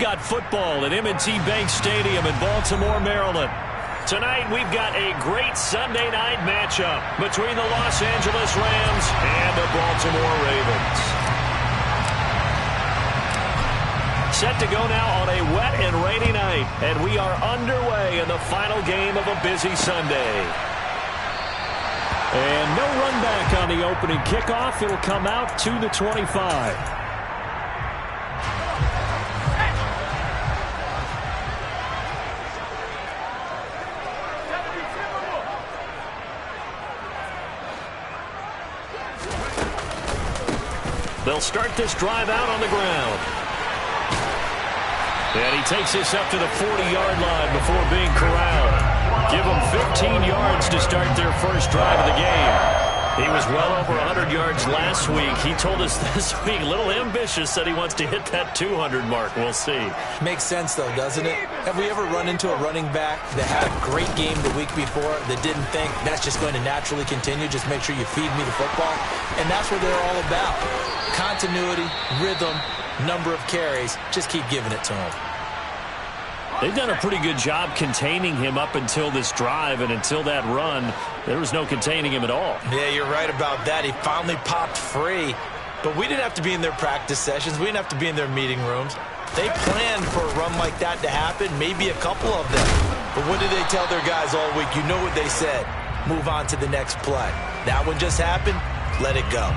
got football at M&T Bank Stadium in Baltimore, Maryland. Tonight, we've got a great Sunday night matchup between the Los Angeles Rams and the Baltimore Ravens. Set to go now on a wet and rainy night, and we are underway in the final game of a busy Sunday. And no run back on the opening kickoff. It'll come out to the 25. They'll start this drive out on the ground. And he takes this up to the 40-yard line before being corralled. Give them 15 yards to start their first drive of the game. He was well over 100 yards last week. He told us this week, a little ambitious, said he wants to hit that 200 mark. We'll see. Makes sense, though, doesn't it? Have we ever run into a running back that had a great game the week before that didn't think that's just going to naturally continue? Just make sure you feed me the football. And that's what they're all about. Continuity, rhythm, number of carries. Just keep giving it to him. They've done a pretty good job containing him up until this drive, and until that run, there was no containing him at all. Yeah, you're right about that. He finally popped free, but we didn't have to be in their practice sessions. We didn't have to be in their meeting rooms. They planned for a run like that to happen, maybe a couple of them. But what did they tell their guys all week? You know what they said. Move on to the next play. That one just happened. Let it go.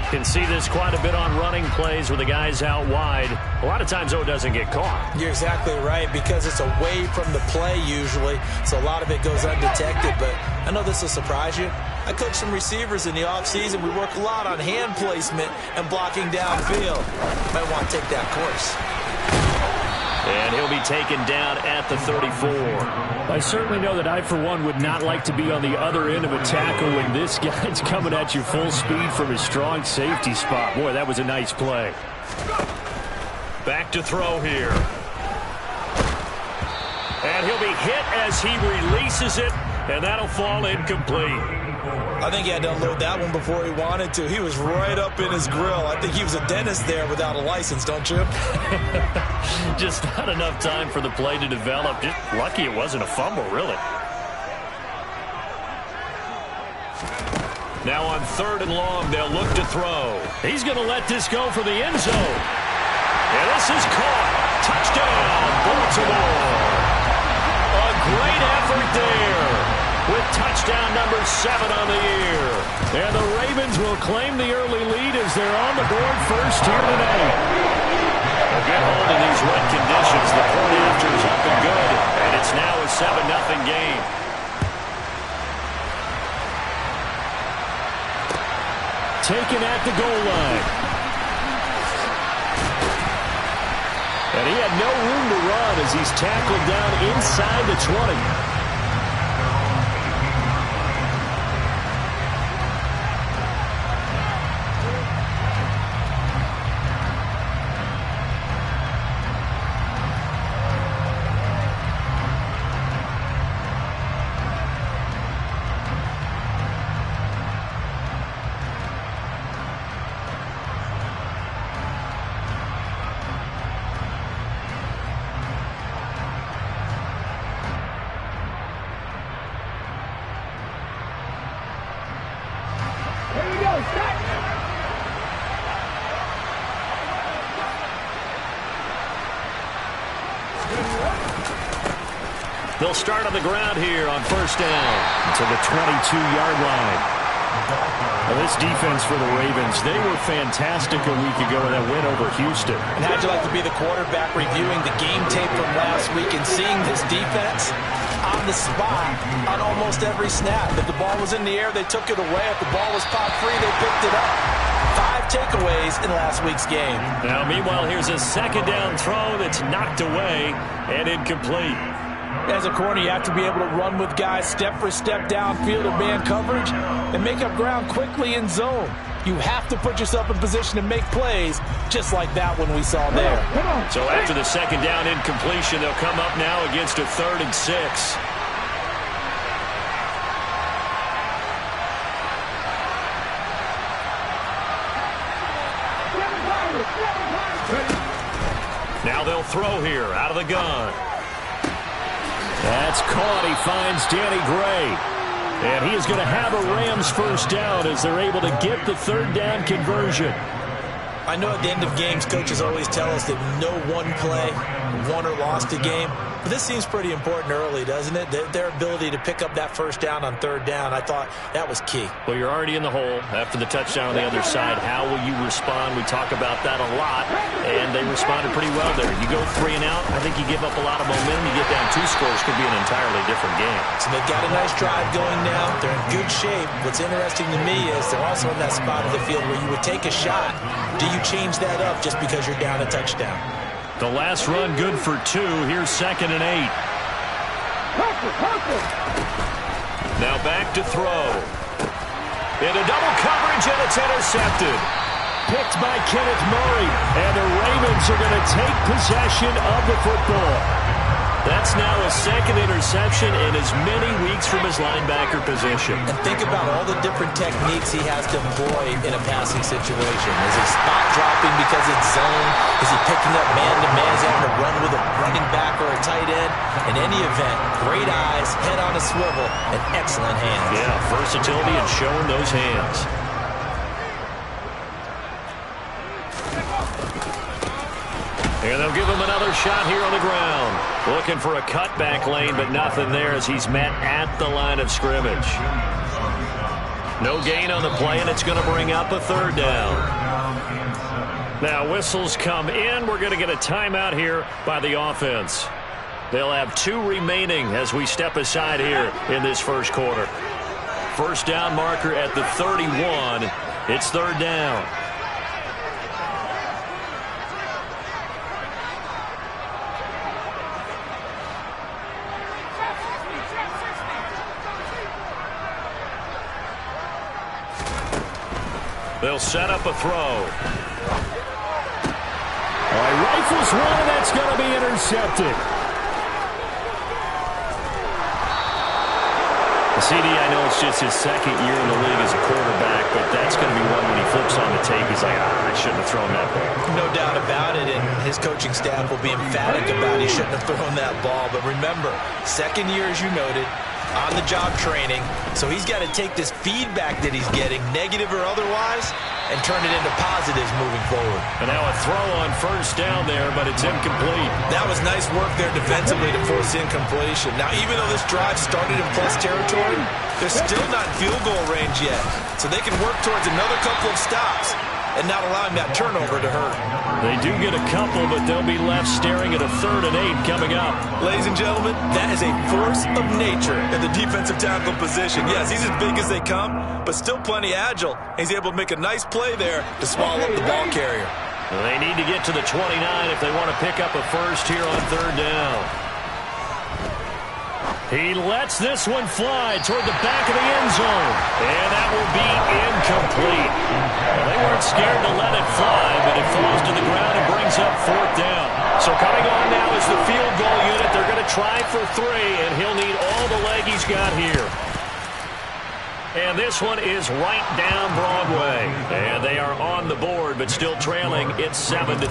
Can see this quite a bit on running plays where the guy's out wide. A lot of times, though, it doesn't get caught. You're exactly right, because it's away from the play usually, so a lot of it goes undetected. But I know this will surprise you. I coach some receivers in the offseason. We work a lot on hand placement and blocking downfield. Might want to take that course. And he'll be taken down at the 34. I certainly know that I, for one, would not like to be on the other end of a tackle when this guy's coming at you full speed from his strong safety spot. Boy, that was a nice play. Back to throw here. And he'll be hit as he releases it, and that'll fall incomplete. I think he had to unload that one before he wanted to. He was right up in his grill. I think he was a dentist there without a license, don't you? Just not enough time for the play to develop. Just lucky it wasn't a fumble, really. Now on 3rd and long, they'll look to throw. He's going to let this go for the end zone. And this is caught. Touchdown, Baltimore. A great effort there, with touchdown number 7 on the year. And the Ravens will claim the early lead as they're on the board first here tonight. A good hold in these wet conditions. The point after is up and good, and it's now a 7-0 game. Taken at the goal line. And he had no room to run as he's tackled down inside the 20. They'll start on the ground here on 1st down to the 22-yard line. Well, this defense for the Ravens, they were fantastic a week ago in that win over Houston. And how'd you like to be the quarterback reviewing the game tape from last week and seeing this defense on the spot on almost every snap? If the ball was in the air, they took it away. If the ball was popped free, they picked it up. 5 takeaways in last week's game. Now, meanwhile, here's a 2nd down throw that's knocked away and incomplete. As a corner, you have to be able to run with guys step for step downfield in man coverage and make up ground quickly in zone. You have to put yourself in position to make plays just like that one we saw there. So after the 2nd down incompletion, they'll come up now against a 3rd and 6. Now they'll throw here out of the gun. That's caught. He finds Danny Gray. And he is going to have a Rams first down as they're able to get the third down conversion. I know at the end of games, coaches always tell us that no one play won or lost a game. But this seems pretty important early, doesn't it? Their ability to pick up that first down on third down, I thought that was key. Well, you're already in the hole after the touchdown on the other side. How will you respond? We talk about that a lot, and they responded pretty well there. You go 3 and out, I think you give up a lot of momentum. You get down 2 scores, could be an entirely different game. So they've got a nice drive going now. They're in good shape. What's interesting to me is they're also in that spot of the field where you would take a shot. Do you change that up just because you're down a touchdown? The last run good for 2. Here's 2nd and 8. Now back to throw. Into double coverage, and it's intercepted. Picked by Kenneth Murray, and the Ravens are going to take possession of the football. That's now a 2nd interception in as many weeks from his linebacker position. And think about all the different techniques he has to employ in a passing situation. Is he spot dropping because it's zone? Is he picking up man-to-man? Is he having to run with a running back or a tight end? In any event, great eyes, head on a swivel, and excellent hands. Yeah, versatility and showing those hands. And they'll give him another shot here on the ground. Looking for a cutback lane, but nothing there as he's met at the line of scrimmage. No gain on the play, and it's going to bring up a third down. Now whistles come in. We're going to get a timeout here by the offense. They'll have 2 remaining as we step aside here in this first quarter. First down marker at the 31. It's third down. They'll set up a throw. All right, rifles one, and that's going to be intercepted. CD, I know it's just his 2nd year in the league as a quarterback, but that's going to be one when he flips on the tape. He's like, I shouldn't have thrown that ball. No doubt about it, and his coaching staff will be emphatic about he shouldn't have thrown that ball. But remember, 2nd year, as you noted, on-the-job training, so he's got to take this feedback that he's getting, negative or otherwise, and turn it into positives moving forward. And now a throw on first down there, but it's incomplete. That was nice work there defensively to force incompletion. Now, even though this drive started in plus territory, they're still not in field goal range yet, so they can work towards another couple of stops and not allowing that turnover to hurt. They do get a couple, but they'll be left staring at a 3rd and 8 coming up. Ladies and gentlemen, that is a force of nature in the defensive tackle position. Yes, he's as big as they come, but still plenty agile. He's able to make a nice play there to swallow up the ball carrier. Well, they need to get to the 29 if they want to pick up a first here on third down. He lets this one fly toward the back of the end zone. And that will be incomplete. Well, they weren't scared to let it fly, but it falls to the ground and brings up 4th down. So coming on now is the field goal unit. They're going to try for 3, and he'll need all the leg he's got here. And this one is right down Broadway. And they are on the board, but still trailing. It's 7-3.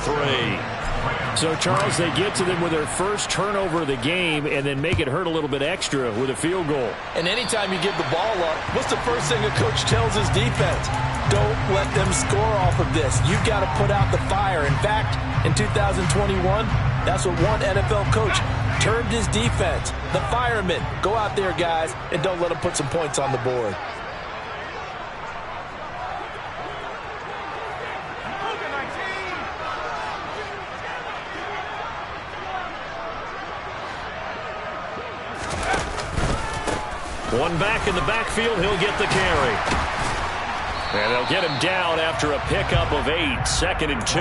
So, Charles, they get to them with their first turnover of the game and then make it hurt a little bit extra with a field goal. And anytime you give the ball up, what's the first thing a coach tells his defense? Don't let them score off of this. You've got to put out the fire. In fact, in 2021, that's what one NFL coach termed his defense. The firemen. Go out there, guys, and don't let them put some points on the board. One back in the backfield, he'll get the carry. And they'll get him down after a pickup of 8, 2nd and 2.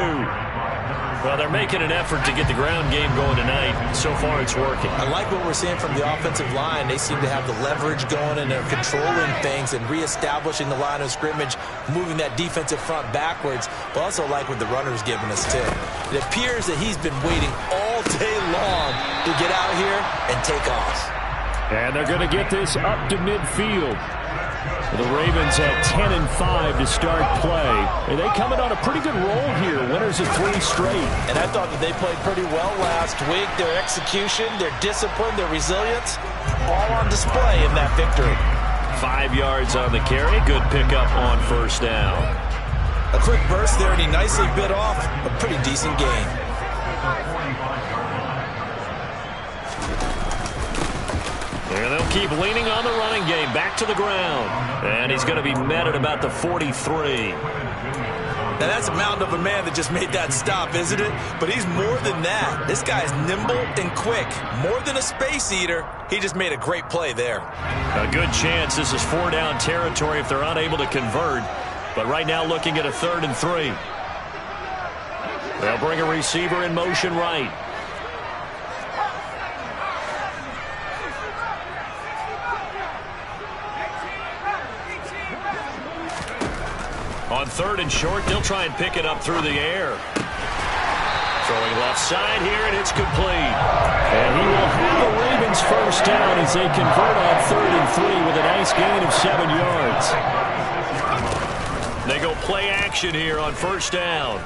Well, they're making an effort to get the ground game going tonight. So far, it's working. I like what we're seeing from the offensive line. They seem to have the leverage going, and they're controlling things and reestablishing the line of scrimmage, moving that defensive front backwards. But also like what the runner's giving us, too. It appears that he's been waiting all day long to get out here and take off. And they're going to get this up to midfield. The Ravens at 10-5 to start play. And they coming on a pretty good roll here. Winners of 3 straight. And I thought that they played pretty well last week. Their execution, their discipline, their resilience, all on display in that victory. 5 yards on the carry. Good pickup on first down. A quick burst there, and he nicely bit off a pretty decent gain. And they'll keep leaning on the running game. Back to the ground. And he's going to be met at about the 43. Now, that's a mountain of a man that just made that stop, isn't it? But he's more than that. This guy's nimble and quick. More than a space eater. He just made a great play there. A good chance this is 4-down territory if they're unable to convert. But right now looking at a 3rd and 3. They'll bring a receiver in motion right. On 3rd and short, they'll try and pick it up through the air. Throwing left side here, and it's complete. And he will have the Ravens first down as they convert on 3rd and 3 with a nice gain of 7 yards. They go play action here on first down.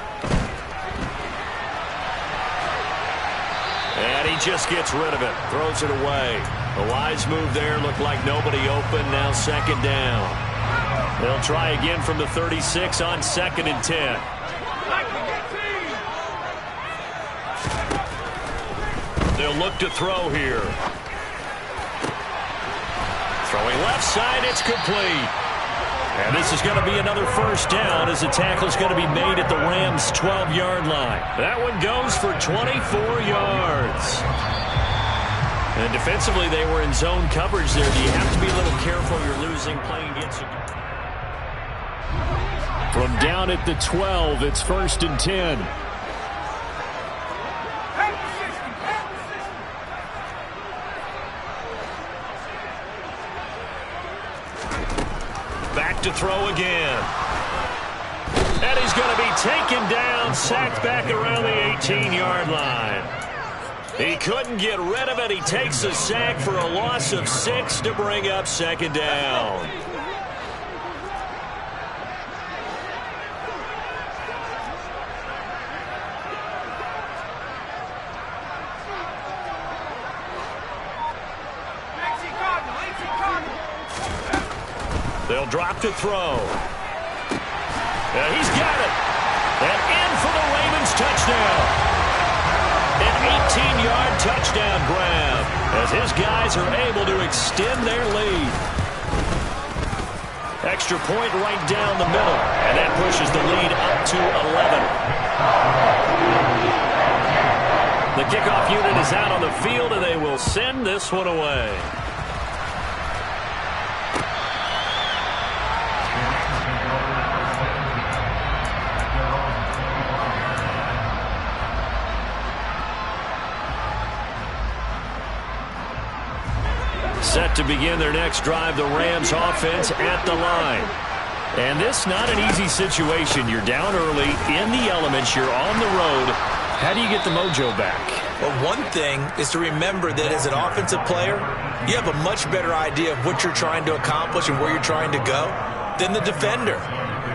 And he just gets rid of it. Throws it away. A wise move there. Looked like nobody open. Now 2nd down. They'll try again from the 36 on 2nd and 10. They'll look to throw here. Throwing left side, it's complete. And this is going to be another first down as the tackle's going to be made at the Rams' 12-yard line. That one goes for 24 yards. And defensively, they were in zone coverage there. Do you have to be a little careful you're losing playing against a... From down at the 12, it's 1st and 10. Back to throw again. And he's going to be taken down, sacked back around the 18-yard line. He couldn't get rid of it. He takes a sack for a loss of 6 to bring up 2nd down. They'll drop to throw. He's got it. And in for the Ravens touchdown. An 18-yard touchdown grab as his guys are able to extend their lead. Extra point right down the middle. And that pushes the lead up to 11. The kickoff unit is out on the field, and they will send this one away. Set to begin their next drive, the Rams offense at the line. And this not an easy situation. You're down early, in the elements, you're on the road. How do you get the mojo back? Well, one thing is to remember that as an offensive player, you have a much better idea of what you're trying to accomplish and where you're trying to go than the defender.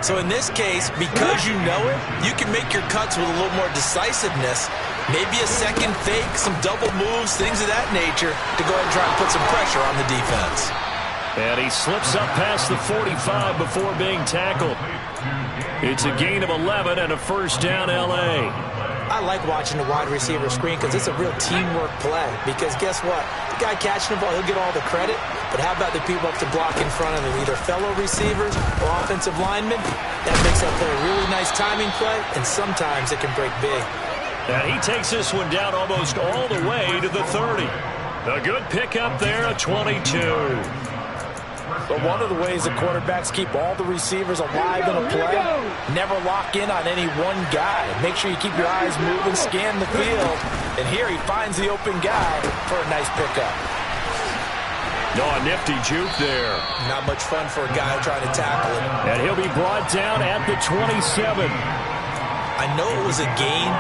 So in this case, because you know it, you can make your cuts with a little more decisiveness. Maybe a second fake, some double moves, things of that nature to go ahead and try and put some pressure on the defense. And he slips up past the 45 before being tackled. It's a gain of 11 and a first down L.A. I like watching the wide receiver screen because it's a real teamwork play. Because guess what? The guy catching the ball, he'll get all the credit. But how about the people up to block in front of him, either fellow receivers or offensive linemen? That makes that play a really nice timing play, and sometimes it can break big. And he takes this one down almost all the way to the 30. A good pickup there, a 22. But one of the ways that quarterbacks keep all the receivers alive in a play, never lock in on any one guy. Make sure you keep your eyes moving, scan the field. And here he finds the open guy for a nice pickup. No, a nifty juke there. Not much fun for a guy trying to tackle him. And he'll be brought down at the 27. I know it was a gain,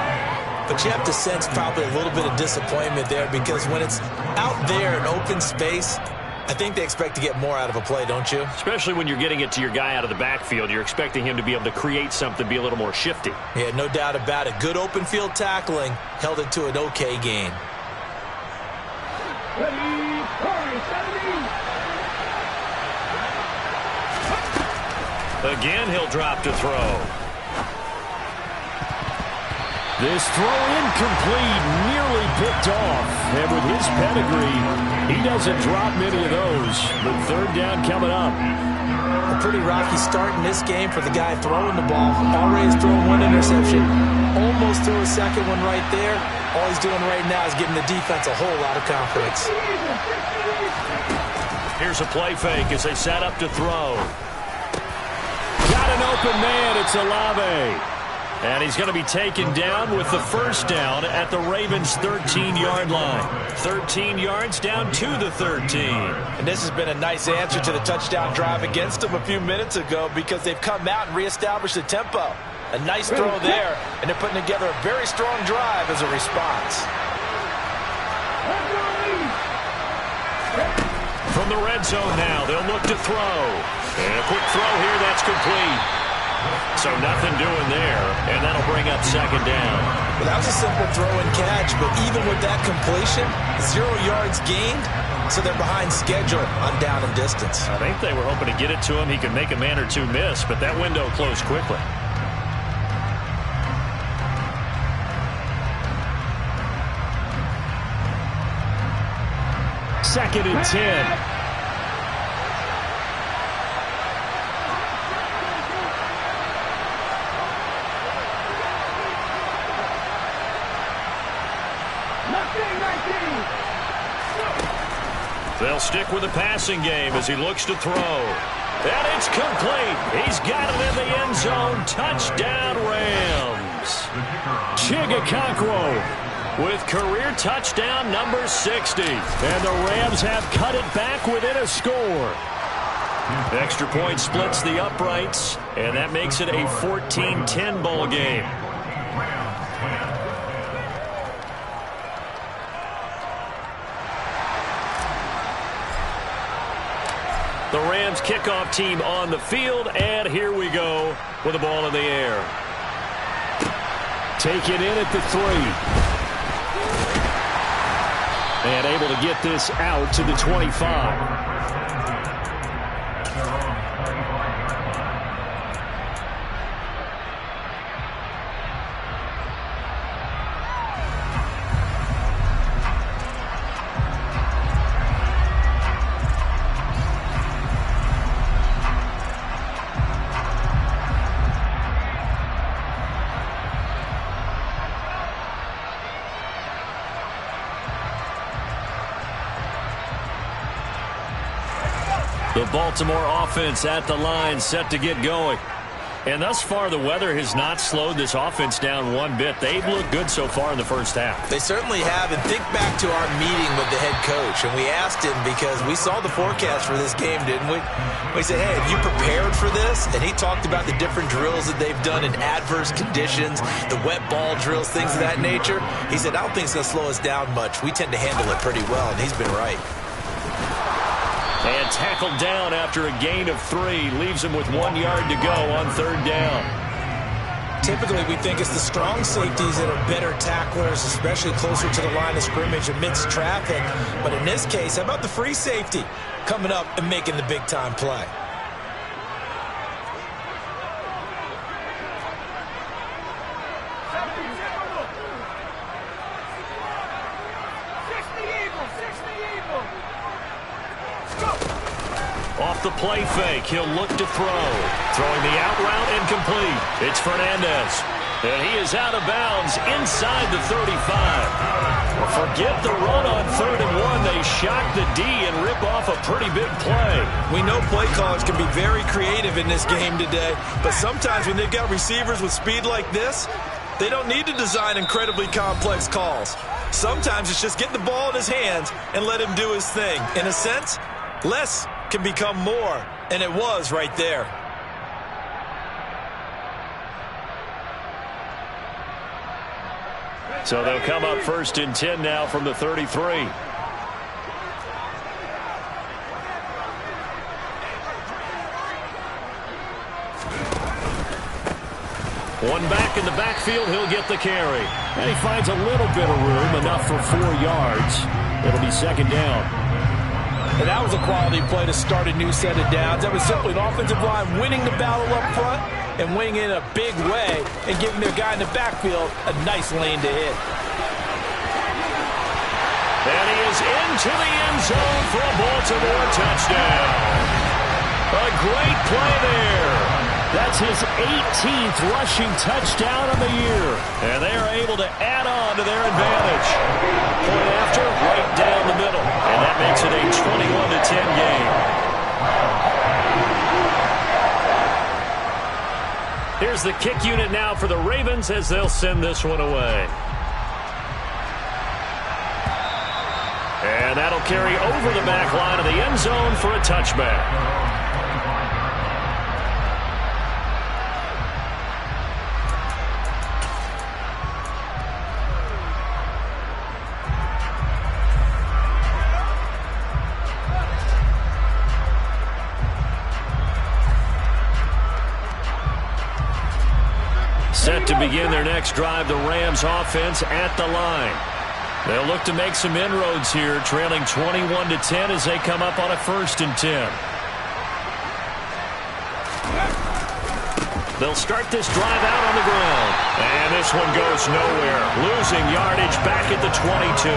but you have to sense probably a little bit of disappointment there because when it's out there in open space, I think they expect to get more out of a play, don't you? Especially when you're getting it to your guy out of the backfield. You're expecting him to be able to create something, be a little more shifty. Yeah, no doubt about it. Good open field tackling held it to an okay gain. Again, he'll drop to throw. This throw incomplete, nearly picked off. And with his pedigree, he doesn't drop many of those. But third down coming up. A pretty rocky start in this game for the guy throwing the ball. Already has thrown one interception. Almost threw a second one right there. All he's doing right now is giving the defense a whole lot of confidence. Here's a play fake as they set up to throw. Got an open man. It's Olave. And he's going to be taken down with the first down at the Ravens' 13-yard line. 13 yards down to the 13. And this has been a nice answer to the touchdown drive against them a few minutes ago because they've come out and reestablished the tempo. A nice throw there, and they're putting together a very strong drive as a response. From the red zone now, they'll look to throw. And a quick throw here, that's complete. So nothing doing there, and that'll bring up second down. Well, that was a simple throw and catch, but even with that completion, 0 yards gained, so they're behind schedule on down and distance. I think they were hoping to get it to him. He could make a man or two miss, but that window closed quickly. Second and 10. They'll stick with the passing game as he looks to throw. And it's complete. He's got it in the end zone. Touchdown, Rams. Chigakonkwo with career touchdown number 60. And the Rams have cut it back within a score. Extra point splits the uprights, and that makes it a 14-10 ball game. The Rams kickoff team on the field, and here we go with the ball in the air. Take it in at the 3. And able to get this out to the 25. The Baltimore offense at the line, set to get going. And thus far, the weather has not slowed this offense down one bit. They've looked good so far in the first half. They certainly have. And think back to our meeting with the head coach. And we asked him because we saw the forecast for this game, didn't we? We said, hey, have you prepared for this? And he talked about the different drills that they've done in adverse conditions, the wet ball drills, things of that nature. He said, I don't think it's going to slow us down much. We tend to handle it pretty well, and he's been right. And tackled down after a gain of 3. Leaves him with 1 yard to go on third down. Typically, we think it's the strong safeties that are better tacklers, especially closer to the line of scrimmage amidst traffic. But in this case, how about the free safety coming up and making the big-time play? Off the play fake, he'll look to throw. Throwing the out route incomplete. It's Fernandez. And he is out of bounds inside the 35. Forget the run on 3rd and 1. They shock the D and rip off a pretty big play. We know play callers can be very creative in this game today, but sometimes when they've got receivers with speed like this, they don't need to design incredibly complex calls. Sometimes it's just get the ball in his hands and let him do his thing. In a sense, less can become more, and it was right there. So they'll come up 1st and 10 now from the 33. One back in the backfield, he'll get the carry. And he finds a little bit of room, enough for 4 yards. It'll be second down. And that was a quality play to start a new set of downs. That was simply an offensive line winning the battle up front and winning in a big way and giving their guy in the backfield a nice lane to hit. And he is into the end zone for a Baltimore touchdown. A great play there. That's his 18th rushing touchdown of the year. And they are able to add on to their advantage. Point after, right down the middle. And that makes it a 21-10 game. Here's the kick unit now for the Ravens as they'll send this one away. And that'll carry over the back line of the end zone for a touchback. Set to begin their next drive, the Rams offense at the line. They'll look to make some inroads here, trailing 21-10 as they come up on a 1st and 10. They'll start this drive out on the ground. And this one goes nowhere. Losing yardage back at the 22.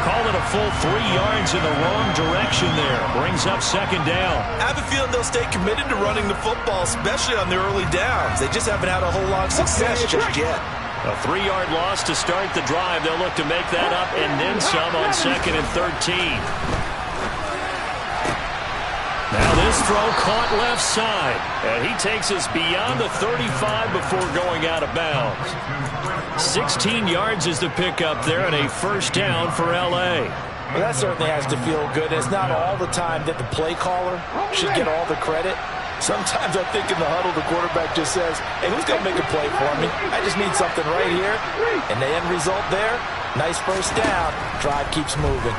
Call it a full 3 yards in the wrong direction there. Brings up second down. I have a feeling they'll stay committed to running the football, especially on their early downs. They just haven't had a whole lot of success just yet. A 3-yard loss to start the drive. They'll look to make that up and then some on 2nd and 13. Now this throw caught left side. And he takes us beyond the 35 before going out of bounds. 16 yards is the pickup there and a 1st down for L.A. Well, that certainly has to feel good. It's not all the time that the play caller should get all the credit. Sometimes I think in the huddle, the quarterback just says, hey, who's going to make a play for me? I just need something right here. And the end result there, nice 1st down. Drive keeps moving.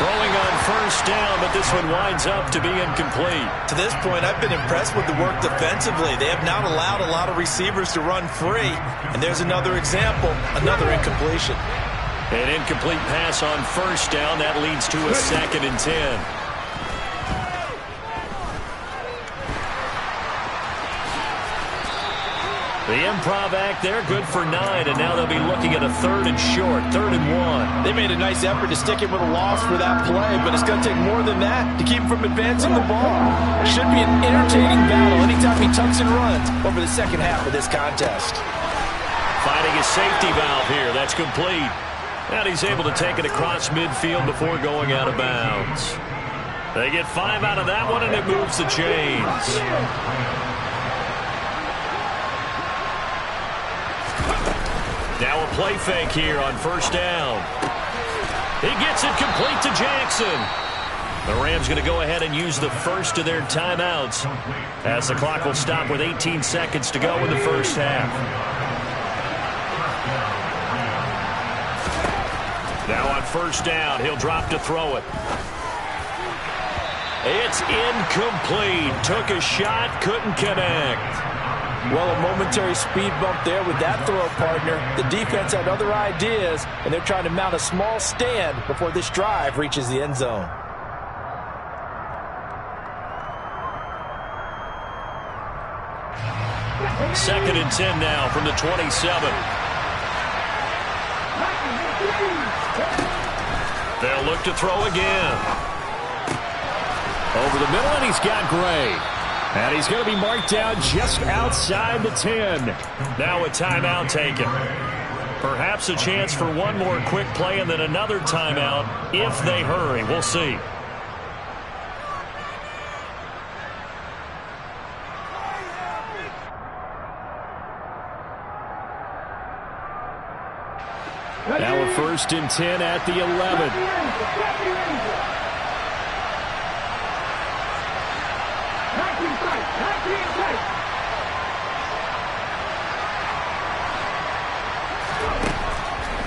Throwing on 1st down, but this one winds up to be incomplete. To this point, I've been impressed with the work defensively. They have not allowed a lot of receivers to run free. And there's another example, another incompletion. An incomplete pass on 1st down. That leads to a 2nd and 10. The improv act there, good for 9, and now they'll be looking at a 3rd and short, 3rd and 1. They made a nice effort to stick it with a loss for that play, but it's going to take more than that to keep him from advancing the ball. Should be an entertaining battle anytime he tucks and runs over the second half of this contest. Finding a safety valve here, that's complete. And he's able to take it across midfield before going out of bounds. They get 5 out of that one, and it moves the chains. Now a play fake here on 1st down. He gets it complete to Jackson. The Rams going to go ahead and use the first of their timeouts as the clock will stop with 18 seconds to go in the 1st half. Now on 1st down, he'll drop to throw it. It's incomplete. Took a shot, couldn't connect. Well, a momentary speed bump there with that throw, partner. The defense had other ideas, and they're trying to mount a small stand before this drive reaches the end zone. Second and 10 now from the 27. They'll look to throw again. Over the middle, and he's got Gray. And he's going to be marked down just outside the 10. Now a timeout taken. Perhaps a chance for one more quick play and then another timeout if they hurry. We'll see. Now a 1st and 10 at the 11.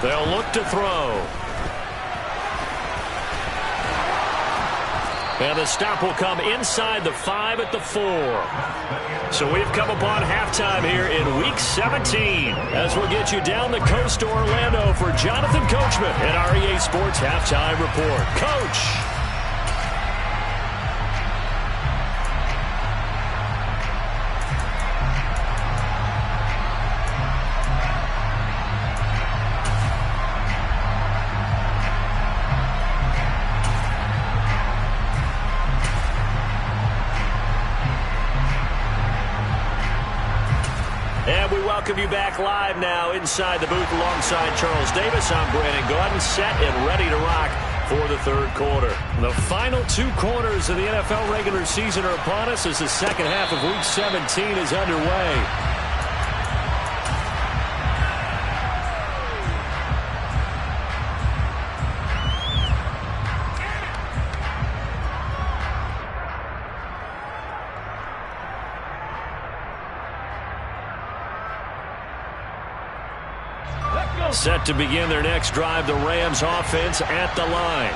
They'll look to throw. And the stop will come inside the 5 at the 4. So we've come upon halftime here in Week 17 as we'll get you down the coast to Orlando for Jonathan Coachman and our EA Sports Halftime Report. Coach! And we welcome you back live now inside the booth alongside Charles Davis. I'm Brandon Gaudin, set and ready to rock for the third quarter. The final 2 quarters of the NFL regular season are upon us as the second half of Week 17 is underway. Set to begin their next drive, the Rams offense at the line.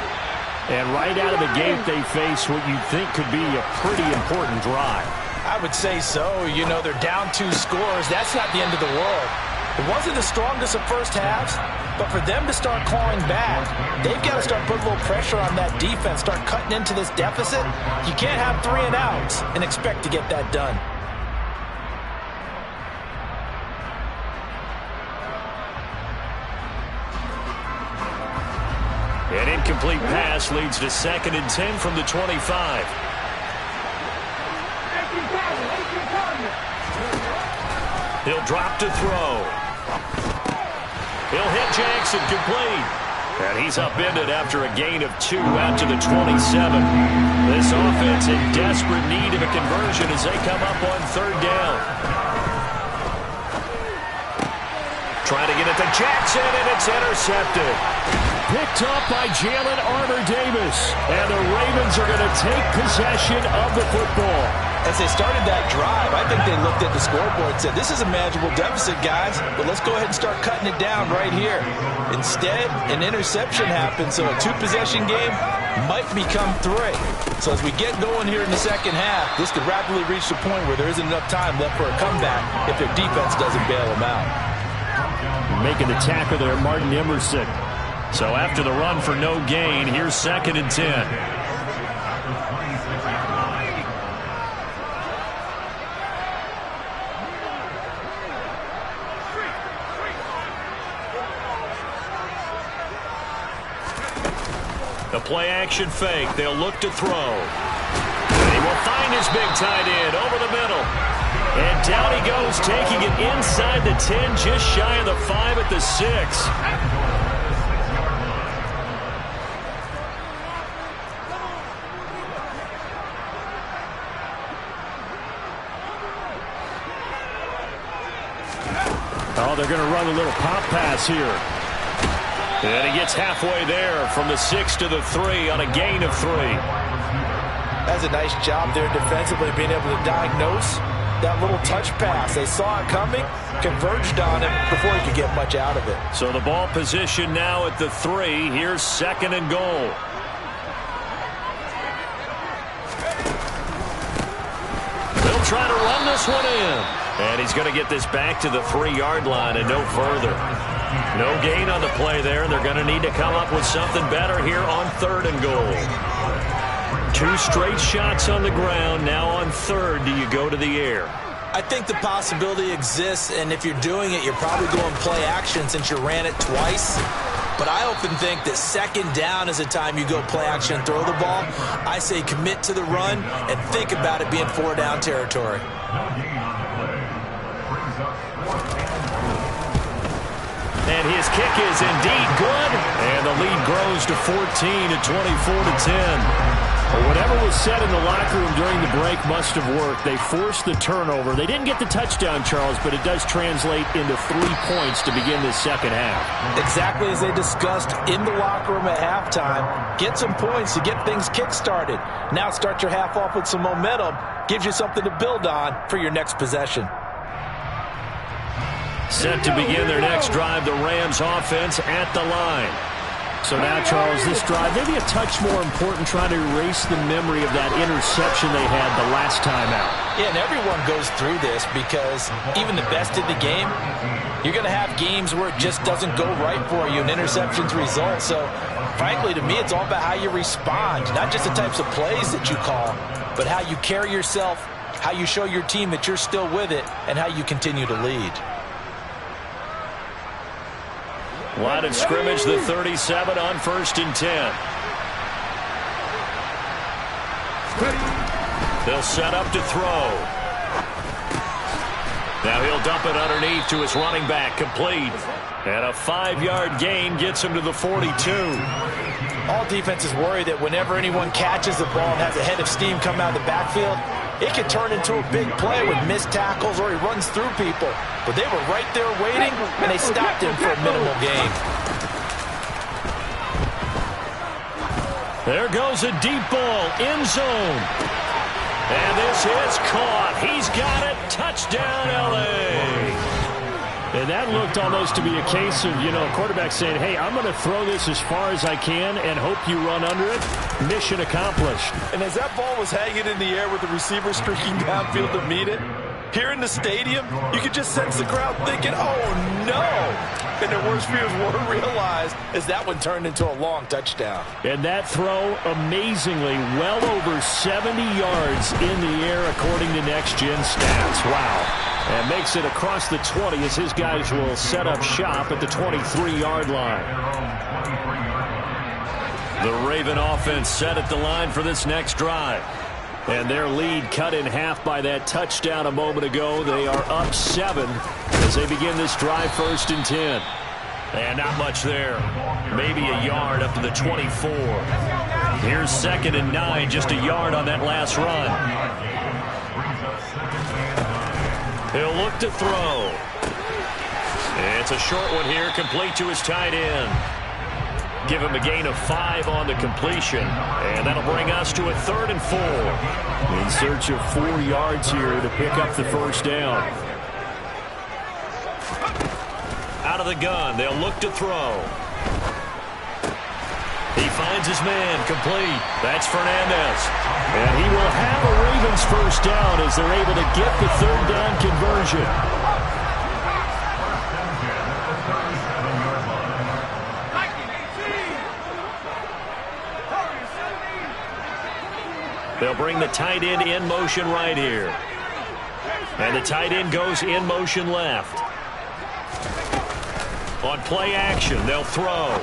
And right out of the gate, they face what you think could be a pretty important drive. I would say so. You know, they're down 2 scores. That's not the end of the world. It wasn't the strongest of first halves, but for them to start clawing back, they've got to start putting a little pressure on that defense, start cutting into this deficit. You can't have 3 and outs and expect to get that done. An incomplete pass leads to 2nd and 10 from the 25. He'll drop to throw. He'll hit Jackson complete. And he's upended after a gain of 2 out to the 27. This offense in desperate need of a conversion as they come up on 3rd down. Trying to get it to Jackson, and it's intercepted. Picked up by Jalen Armour-Davis. And the Ravens are going to take possession of the football. As they started that drive, I think they looked at the scoreboard and said, this is a manageable deficit, guys, but let's go ahead and start cutting it down right here. Instead, an interception happened, so a 2-possession game might become 3. So as we get going here in the second half, this could rapidly reach the point where there isn't enough time left for a comeback if their defense doesn't bail them out. Making the tackle there, Martin Emerson. So after the run for no gain, here's 2nd and 10. The play-action fake. They'll look to throw. And he will find his big tight end over the middle. And down he goes, taking it inside the 10, just shy of the 5 at the 6. Oh, they're going to run a little pop pass here. And he gets halfway there from the 6 to the 3 on a gain of 3. That's a nice job there defensively, being able to diagnose that little touch pass. They saw it coming, converged on it before he could get much out of it. So the ball position now at the 3. Here's 2nd and goal. They'll try to run this one in. And he's going to get this back to the 3-yard line and no further. No gain on the play there, and they're going to need to come up with something better here on 3rd and goal. 2 straight shots on the ground. Now on 3rd, do you go to the air? I think the possibility exists, and if you're doing it, you're probably going play action since you ran it twice. But I often think that 2nd down is the time you go play action and throw the ball. I say commit to the run and think about it being 4-down territory. And his kick is indeed good. And the lead grows to 14 at 24-10. Well, whatever was said in the locker room during the break must have worked. They forced the turnover. They didn't get the touchdown, Charles, but it does translate into 3 points to begin this second half. Exactly as they discussed in the locker room at halftime. Get some points to get things kick-started. Now start your half off with some momentum. Gives you something to build on for your next possession. Set to begin their next drive, the Rams offense at the line. So now, Charles, this drive, maybe a touch more important, trying to erase the memory of that interception they had the last time out. Yeah, and everyone goes through this because even the best in the game, you're going to have games where it just doesn't go right for you and interceptions result. So, frankly, to me, it's all about how you respond, not just the types of plays that you call, but how you carry yourself, how you show your team that you're still with it, and how you continue to lead. Line of scrimmage, the 37 on 1st and 10. They'll set up to throw. Now he'll dump it underneath to his running back, complete. And a 5-yard gain gets him to the 42. All defenses worry that whenever anyone catches the ball and has a head of steam come out of the backfield, it could turn into a big play with missed tackles or he runs through people. But they were right there waiting, and they stopped him for a minimal gain. There goes a deep ball, end zone. And this is caught. He's got it. Touchdown, L.A. And that looked almost to be a case of, a quarterback saying, hey, I'm going to throw this as far as I can and hope you run under it. Mission accomplished. And as that ball was hanging in the air with the receiver streaking downfield to meet it, here in the stadium, you could just sense the crowd thinking, oh, no. And their worst fears were realized as that one turned into a long touchdown. And that throw, amazingly, well over 70 yards in the air according to Next Gen Stats. Wow. And makes it across the 20 as his guys will set up shop at the 23-yard line. The Raven offense set at the line for this next drive. And their lead cut in half by that touchdown a moment ago. They are up 7 as they begin this drive, 1st and 10. And not much there. Maybe a yard up to the 24. Here's 2nd and 9, just a yard on that last run. He'll look to throw. It's a short one here, complete to his tight end. Give him a gain of 5 on the completion. And that'll bring us to a 3rd and 4. In search of 4 yards here to pick up the first down. Out of the gun, they'll look to throw. He finds his man, complete. That's Fernandez. And he will have a Ravens first down as they're able to get the 3rd down conversion. They'll bring the tight end in motion right here. And the tight end goes in motion left. On play action, they'll throw.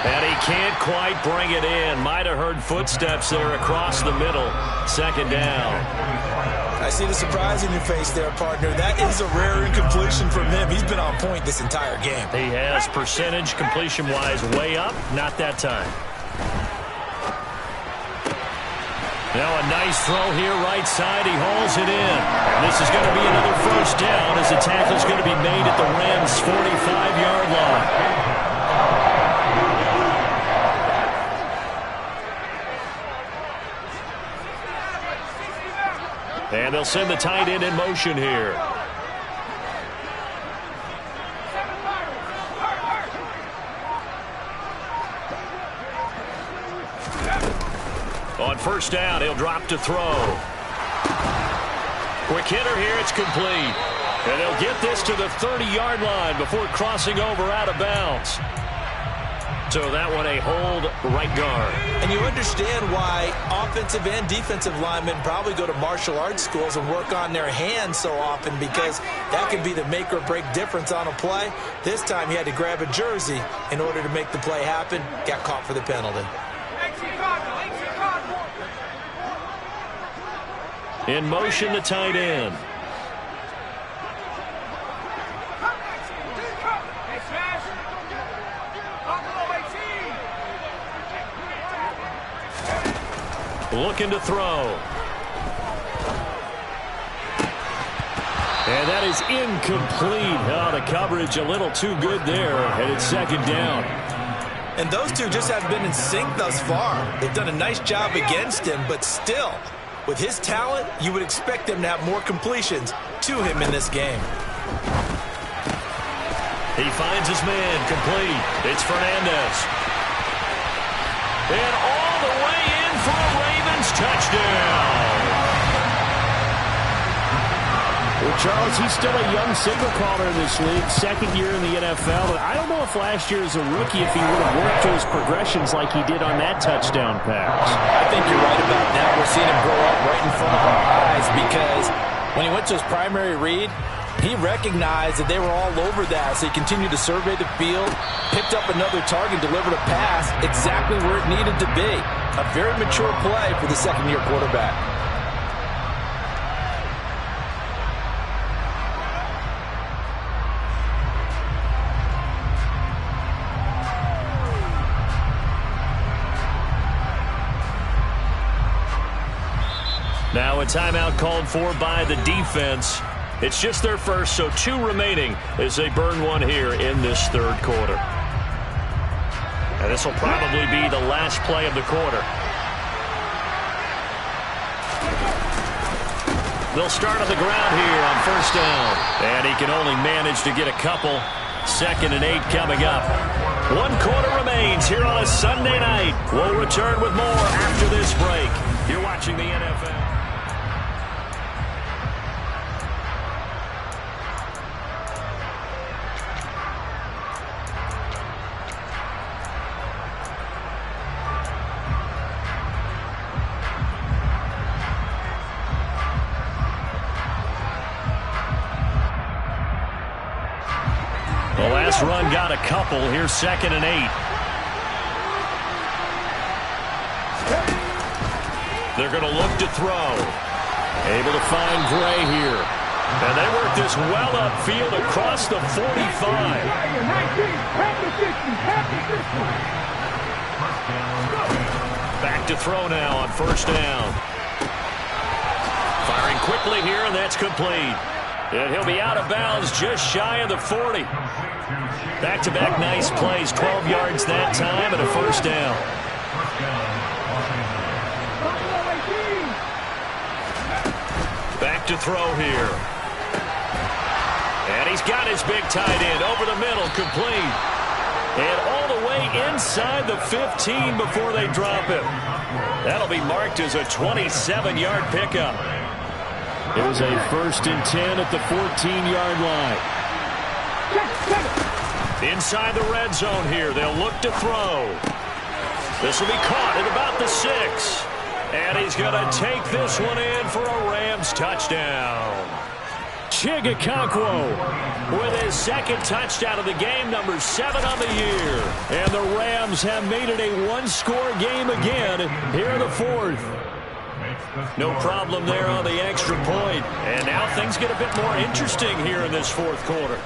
And he can't quite bring it in. Might have heard footsteps there across the middle. 2nd down. I see the surprise in your face there, partner. That is a rare incompletion from him. He's been on point this entire game. He has percentage completion-wise way up. Not that time. Now a nice throw here right side. He hauls it in. And this is going to be another first down as the tackle is going to be made at the Rams' 45-yard line. And they'll send the tight end in motion here. On first down, he'll drop to throw. Quick hitter here, it's complete. And they'll get this to the 30-yard line before crossing over out of bounds. So that one a hold right guard. And you understand why offensive and defensive linemen probably go to martial arts schools and work on their hands so often, because that can be the make or break difference on a play. This time he had to grab a jersey in order to make the play happen. Got caught for the penalty. In motion, the tight end. Looking to throw. And that is incomplete. Oh, the coverage a little too good there, and it's 2nd down. And those two just have been in sync thus far. They've done a nice job against him, but still, with his talent, you would expect them to have more completions to him in this game. He finds his man, complete. It's Fernandez. And all the way in for a Ravens touchdown. Well, Charles, he's still a young signal caller in this league, second year in the NFL. But I don't know if last year as a rookie, if he would have worked those progressions like he did on that touchdown pass. I think you're right about that. We're seeing him grow up right in front of our eyes because when he went to his primary read, he recognized that they were all over that, so he continued to survey the field, picked up another target, delivered a pass exactly where it needed to be. A very mature play for the second-year quarterback. Now a timeout called for by the defense. It's just their first, so 2 remaining as they burn one here in this third quarter. And this will probably be the last play of the quarter. They'll start on the ground here on first down. And he can only manage to get a couple. 2nd and 8 coming up. 1 quarter remains here on a Sunday night. We'll return with more after this break. You're watching the NFL. The last run got a couple. Here's 2nd and 8. They're going to look to throw. Able to find Gray here. And they work this well upfield across the 45. Back to throw now on first down. Firing quickly here, and that's complete. And he'll be out of bounds just shy of the 40. Back-to-back nice plays, 12 yards that time and a first down. Back to throw here. And he's got his big tight end over the middle, complete. And all the way inside the 15 before they drop him. That'll be marked as a 27-yard pickup. It was a 1st and 10 at the 14-yard line. Inside the red zone here, they'll look to throw. This will be caught at about the 6. And he's going to take this one in for a Rams touchdown. Chigakonkwo with his 2nd touchdown of the game, number 7 on the year. And the Rams have made it a one-score game again here in the 4th. No problem there on the extra point. And now things get a bit more interesting here in this 4th quarter.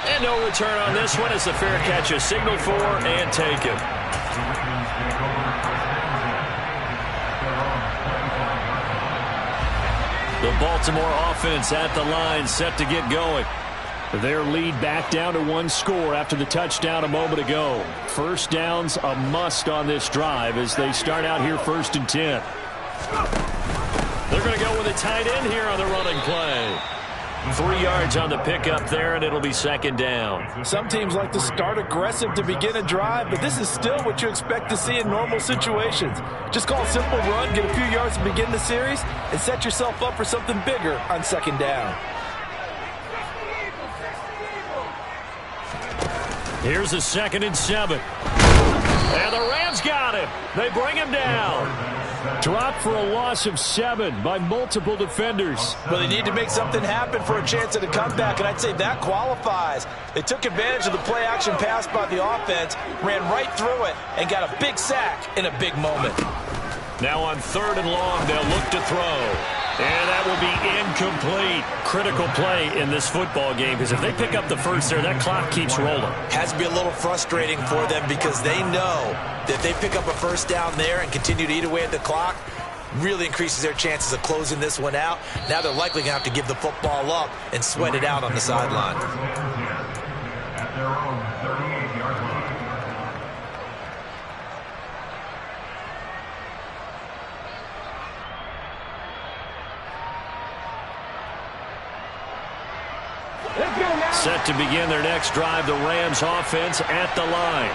And no return on this one as the fair catch is signaled for and taken. The Baltimore offense at the line, set to get going. Their lead back down to 1 score after the touchdown a moment ago. First down's a must on this drive as they start out here 1st and 10. They're going to go with a tight end here on the running play. 3 yards on the pickup there, and it'll be 2nd down. Some teams like to start aggressive to begin a drive, but this is still what you expect to see in normal situations. Just call a simple run, get a few yards to begin the series, and set yourself up for something bigger on 2nd down. Here's a 2nd and 7. And the Rams got him. They bring him down. Dropped for a loss of 7 by multiple defenders. Well, they need to make something happen for a chance at a comeback, and I'd say that qualifies. They took advantage of the play-action pass by the offense, ran right through it, and got a big sack in a big moment. Now on 3rd and long, they'll look to throw. And that will be incomplete. Critical play in this football game because if they pick up the first there, that clock keeps rolling. Has to be a little frustrating for them because they know that if they pick up a first down there and continue to eat away at the clock, really increases their chances of closing this one out. Now they're likely going to have to give the football up and sweat it out on the sideline. At their own 38-yard line. Set to begin their next drive, the Rams offense at the line.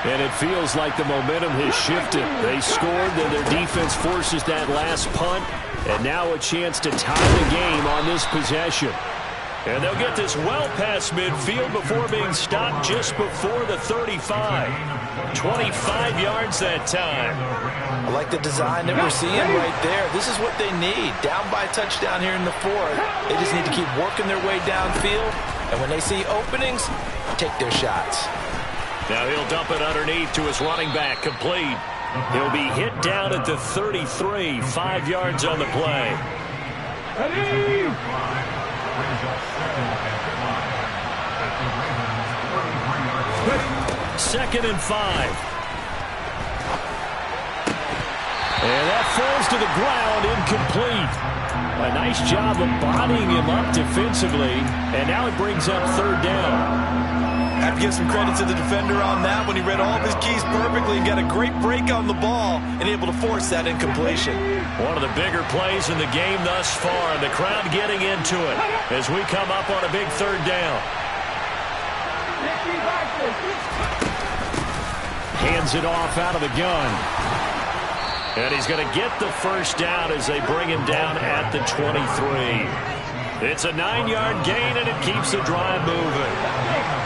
And it feels like the momentum has shifted. They scored, then their defense forces that last punt, and now a chance to tie the game on this possession. And they'll get this well past midfield before being stopped just before the 35. 25 yards that time. I like the design that we're seeing right there. This is what they need. Down by a touchdown here in the fourth. They just need to keep working their way downfield. And when they see openings, take their shots. Now he'll dump it underneath to his running back, complete. He'll be hit down at the 33, 5 yards on the play. Second and 5. And that falls to the ground, incomplete. A nice job of bodying him up defensively, and now it brings up third down. I have to give some credit to the defender on that when he read all of his keys perfectly and got a great break on the ball and able to force that incompletion. One of the bigger plays in the game thus far, and the crowd getting into it as we come up on a big third down. Hands it off out of the gun. And he's going to get the first down as they bring him down at the 23. It's a 9-yard gain, and it keeps the drive moving.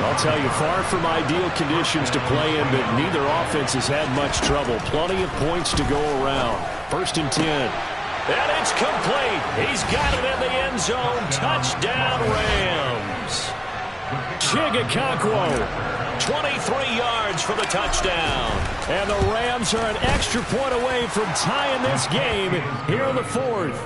I'll tell you, far from ideal conditions to play in, but neither offense has had much trouble. Plenty of points to go around. First and 10. And it's complete. He's got it in the end zone. Touchdown, Rams. Chigakonkwo, 23 yards for the touchdown. And the Rams are an extra point away from tying this game here in the fourth.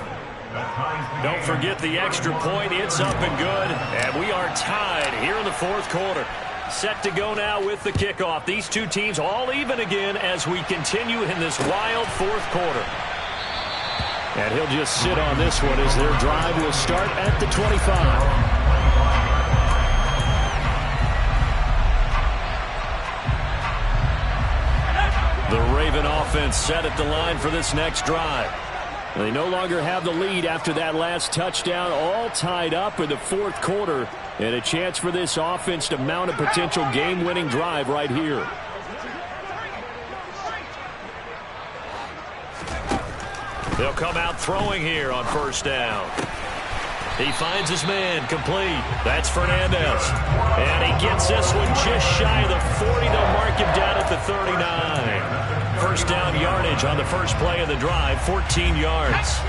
Don't forget the extra point. It's up and good. And we are tied here in the fourth quarter. Set to go now with the kickoff. These two teams all even again as we continue in this wild fourth quarter. And he'll just sit on this one as their drive will start at the 25. The Raven offense set at the line for this next drive. They no longer have the lead after that last touchdown, all tied up in the fourth quarter, and a chance for this offense to mount a potential game-winning drive right here. They'll come out throwing here on first down. He finds his man, complete. That's Fernandez. And he gets this one just shy of the 40. They'll mark him down at the 39. First down yardage on the first play of the drive, 14 yards.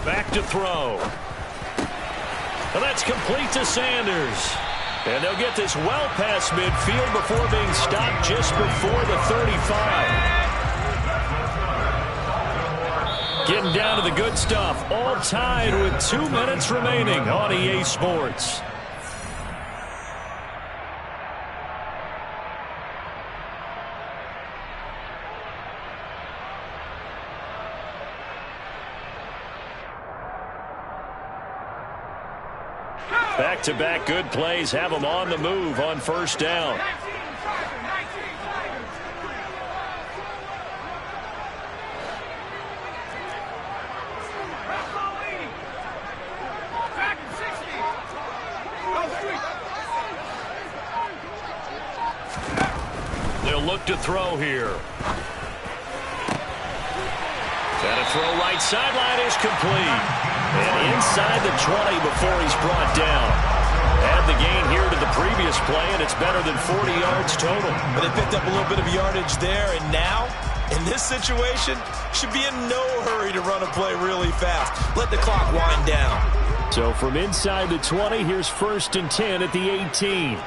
Back to throw. And that's complete to Sanders. And they'll get this well past midfield before being stopped just before the 35. Getting down to the good stuff. All tied with 2 minutes remaining on EA Sports. Back-to-back good plays have them on the move on first down. They'll look to throw here. Got a throw right sideline is complete. And inside the 20 before he's brought down. Add the gain here to the previous play, and it's better than 40 yards total. But they picked up a little bit of yardage there, and now, in this situation, should be in no hurry to run a play really fast. Let the clock wind down. So from inside the 20, here's first and 10 at the 18.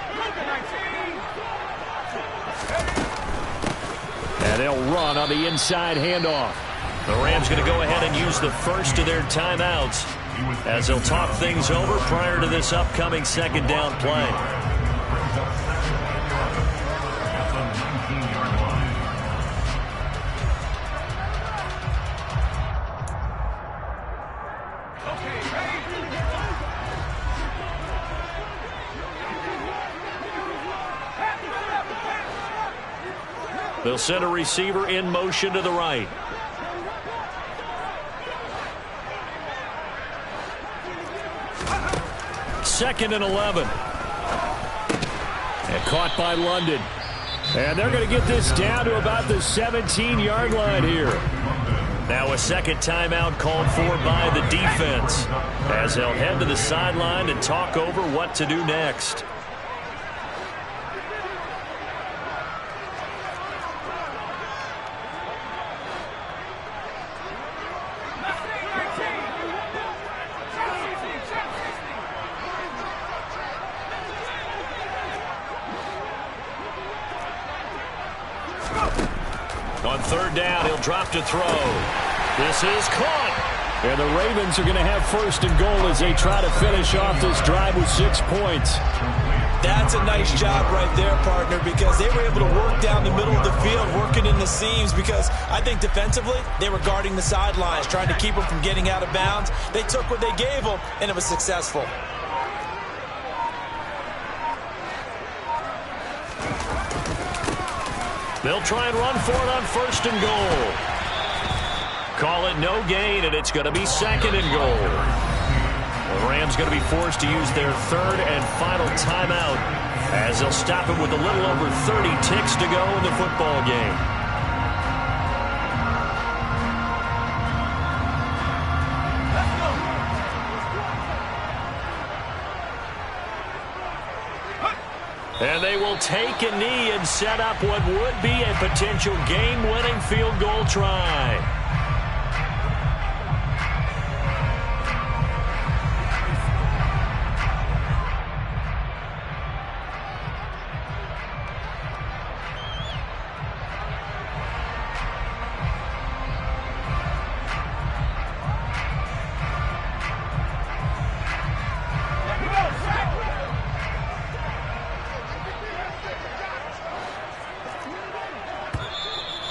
And they'll run on the inside handoff. The Rams going to go ahead and use the first of their timeouts as they'll talk things over prior to this upcoming second down play. They'll send a receiver in motion to the right. Second and 11. And caught by London. And they're going to get this down to about the 17-yard line here. Now a second timeout called for by the defense, as they'll head to the sideline and talk over what to do next. On third down, he'll drop to throw. This is caught. And the Ravens are going to have first and goal as they try to finish off this drive with 6 points. That's a nice job right there, partner, because they were able to work down the middle of the field, working in the seams, because I think defensively they were guarding the sidelines, trying to keep them from getting out of bounds. They took what they gave them, and it was successful. They'll try and run for it on first and goal. Call it no gain, and it's going to be second and goal. The Rams going to be forced to use their third and final timeout, as they'll stop it with a little over 30 ticks to go in the football game. And they will take a knee and set up what would be a potential game-winning field goal try.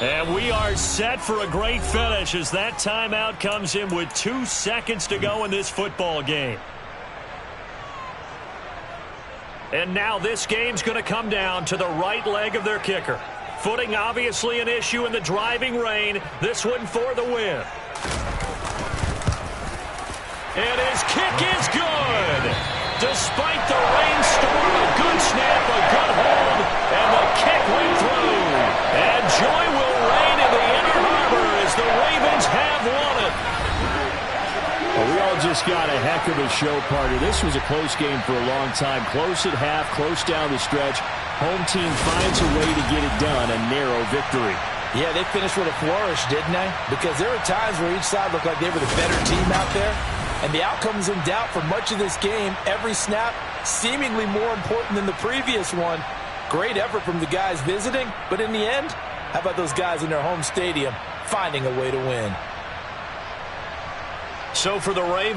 And we are set for a great finish as that timeout comes in with 2 seconds to go in this football game. And now this game's going to come down to the right leg of their kicker. Footing obviously an issue in the driving rain. This one for the win. And his kick is good. Despite the rainstorm, a good snap, a good hold, and the kick went through. And joy will reign in the Inner Harbor as the Ravens have won it. Well, we all just got a heck of a show, partner. This was a close game for a long time. Close at half, close down the stretch. Home team finds a way to get it done, a narrow victory. Yeah, they finished with a flourish, didn't they? Because there were times where each side looked like they were the better team out there. And the outcome's in doubt for much of this game. Every snap seemingly more important than the previous one. Great effort from the guys visiting, but in the end, how about those guys in their home stadium finding a way to win? So for the Ravens,